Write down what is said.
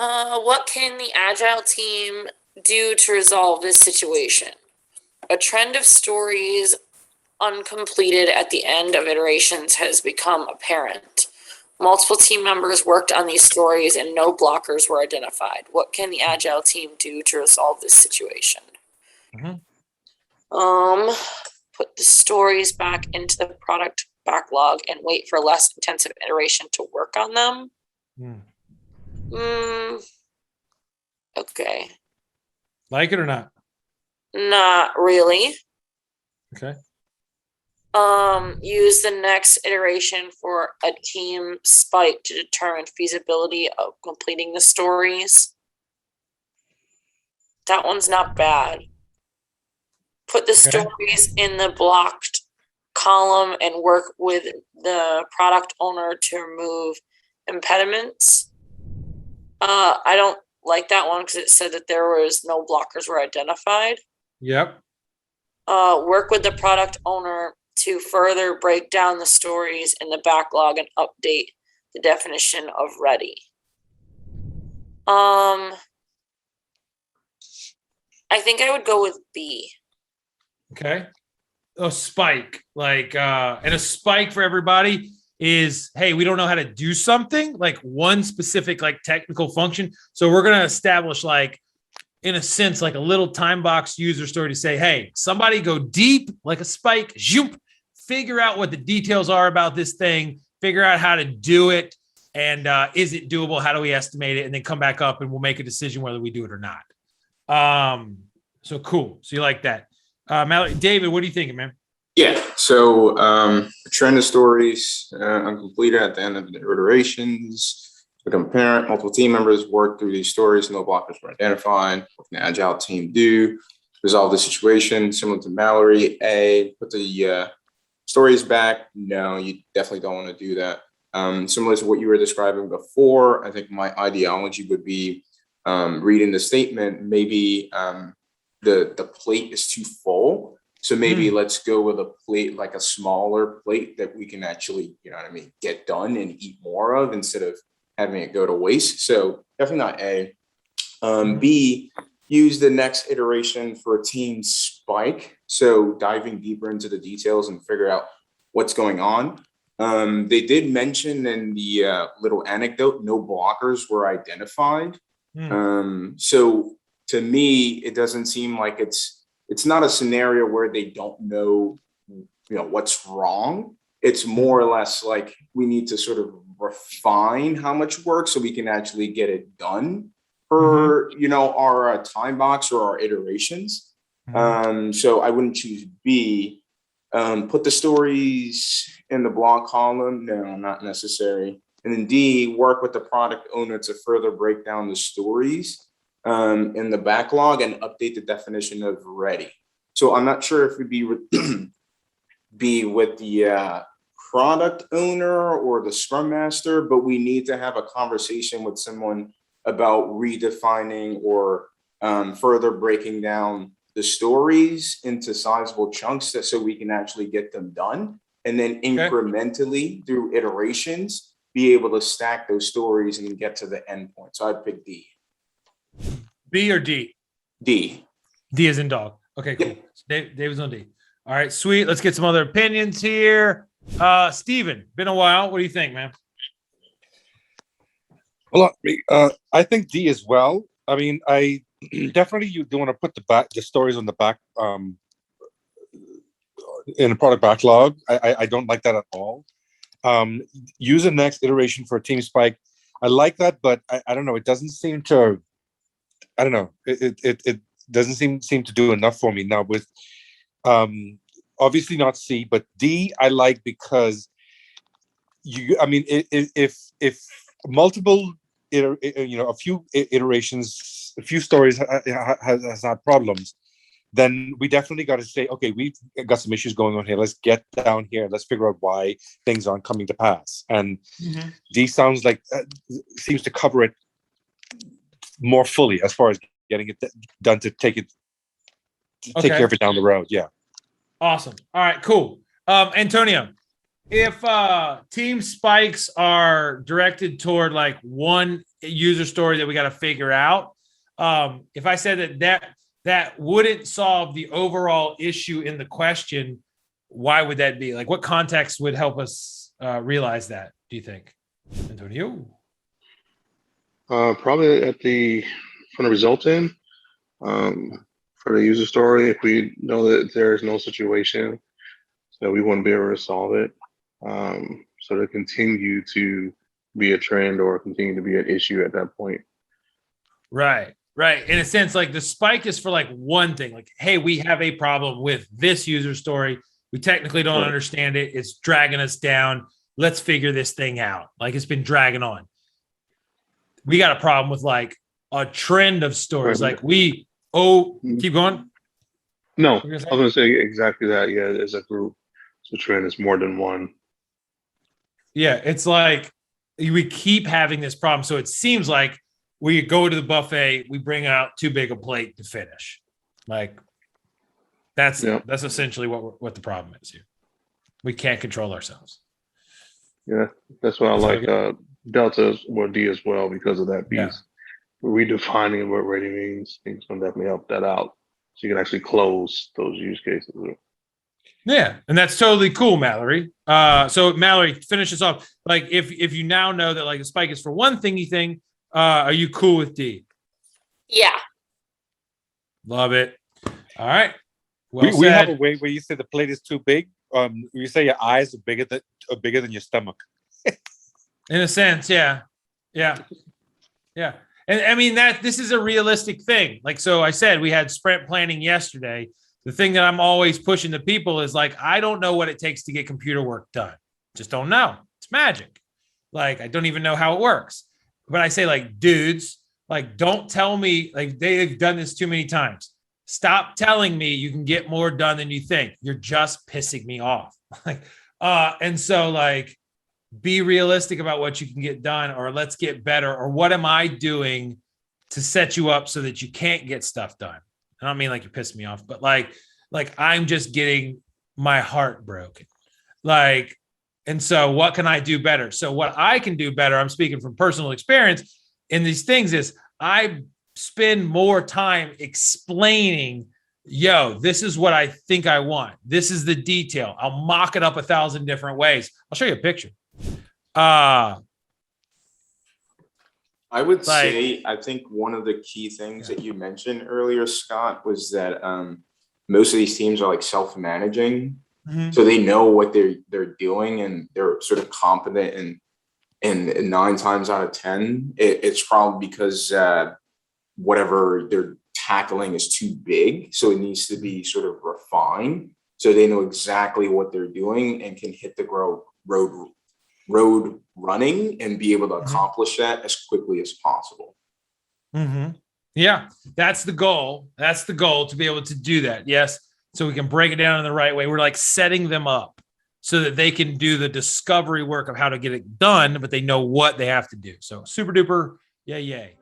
What can the agile team do to resolve this situation? A trend of stories uncompleted at the end of iterations has become apparent. Multiple team members worked on these stories and no blockers were identified. What can the agile team do to resolve this situation? Put the stories back into the product backlog and wait for less intensive iteration to work on them. Okay. Like it or not? Not really. Okay. Use the next iteration for a team spike to determine feasibility of completing the stories. That one's not bad. Put the stories in the blocked column and work with the product owner to remove impediments. I don't like that one because it said that there was no blockers were identified. Yep. Work with the product owner to further break down the stories in the backlog and update the definition of ready. I think I would go with B. Okay. A spike, and a spike for everybody is, hey, we don't know how to do something, like one specific, technical function. So we're going to establish, in a sense, like a little time box user story to say, hey, somebody go deep like a spike, zoop, figure out what the details are about this thing, figure out how to do it, and is it doable? How do we estimate it? And then come back up and we'll make a decision whether we do it or not. So cool. So you like that. Mallory, David, what are you thinking, man? Yeah, so a trend of stories uncompleted at the end of the iterations. Become apparent, multiple team members work through these stories, no blockers were identified. What can the agile team do? Resolve the situation, similar to Mallory. A, put the stories back. No, you definitely don't want to do that. Similar to what you were describing before, I think my ideology would be reading the statement, maybe the plate is too full. So maybe let's go with a plate, like a smaller plate that we can actually, get done and eat more of instead of having it go to waste. So definitely not A. B, use the next iteration for a team spike. So diving deeper into the details and figure out what's going on. They did mention in the little anecdote, no blockers were identified. So to me, it doesn't seem like it's not a scenario where they don't know, what's wrong. It's more or less like we need to sort of refine how much work so we can actually get it done per, our time box or our iterations. So I wouldn't choose B. Put the stories in the block column. No, not necessary. And then D, work with the product owner to further break down the stories in the backlog and update the definition of ready. So I'm not sure if it'd be with the product owner or the scrum master, but we need to have a conversation with someone about redefining or further breaking down the stories into sizable chunks so we can actually get them done. And then incrementally through iterations, be able to stack those stories and get to the end point. So I'd pick D. B or D? D. D as in dog. Okay, cool. Yep. David's on D. All right, sweet. Let's get some other opinions here. Steven, been a while. What do you think, man? Well, I think D as well. I mean, I definitely you don't want to put the stories on the back in a product backlog. I don't like that at all. Use the next iteration for a team spike. I like that, but I don't know. It doesn't seem to. I don't know. It doesn't seem to do enough for me now. With obviously not C, but D I like because if multiple a few iterations, a few stories has had problems, then we definitely got to say, okay, we've got some issues going on here. Let's get down here. Let's figure out why things aren't coming to pass. And D sounds like seems to cover it more fully as far as getting it done to take care of it down the road. Yeah. Awesome. All right, cool. Antonio, if team spikes are directed toward one user story that we got to figure out. If I said that wouldn't solve the overall issue in the question, why would that be? Like, what context would help us realize that, do you think, Antonio? Probably from the result end, for the user story, if we know that there is no situation, so we wouldn't be able to solve it. So to continue to be a trend or continue to be an issue at that point. Right. In a sense, like the spike is for like one thing, like, hey, we have a problem with this user story. We technically don't understand it. It's dragging us down. Let's figure this thing out. Like, it's been dragging on. We got a problem with like a trend of stories. Like keep going. No, I was going to say exactly that. Yeah, as a group, it's a trend. It's more than one. Yeah, it's like we keep having this problem. So it seems like we go to the buffet, we bring out too big a plate to finish. Like that's essentially what the problem is here. We can't control ourselves. Yeah, that's why I like Delta or D as well, because of that piece. Yeah. Redefining what ready means, I think it's going to definitely help that out. So you can actually close those use cases. Yeah, and that's totally cool, Mallory. So Mallory, finish us off. Like, if you now know that like the spike is for one thingy thing, are you cool with D? Yeah. Love it. All right. We have a way where you say the plate is too big. You say your eyes are bigger than your stomach. In a sense, yeah. And I mean this is a realistic thing. Like, so I said we had sprint planning yesterday. The thing that I'm always pushing to people is like, I don't know what it takes to get computer work done. Just don't know. It's magic. Like, I don't even know how it works. But I say, like, dudes, like, don't tell me, like, they've done this too many times. Stop telling me you can get more done than you think. You're just pissing me off. And so, like, be realistic about what you can get done, or let's get better, or what am I doing to set you up so that you can't get stuff done? I don't mean like you're pissing me off, but like I'm just getting my heart broken. Like, and so what can I do better? So what I can do better, I'm speaking from personal experience in these things, is I spend more time explaining, yo, this is what I think I want. This is the detail. I'll mock it up 1,000 different ways. I'll show you a picture. I would say, I think one of the key things that you mentioned earlier, Scott, was that most of these teams are like self-managing. Mm-hmm. So they know what they're doing, and they're sort of competent, and 9 times out of 10, it's probably because whatever they're tackling is too big. So it needs to be sort of refined, so they know exactly what they're doing and can hit the road running and be able to accomplish that as quickly as possible. Mm-hmm. Yeah, that's the goal. That's the goal, to be able to do that. Yes. So we can break it down in the right way. We're like setting them up so that they can do the discovery work of how to get it done, but they know what they have to do. So super duper. Yay.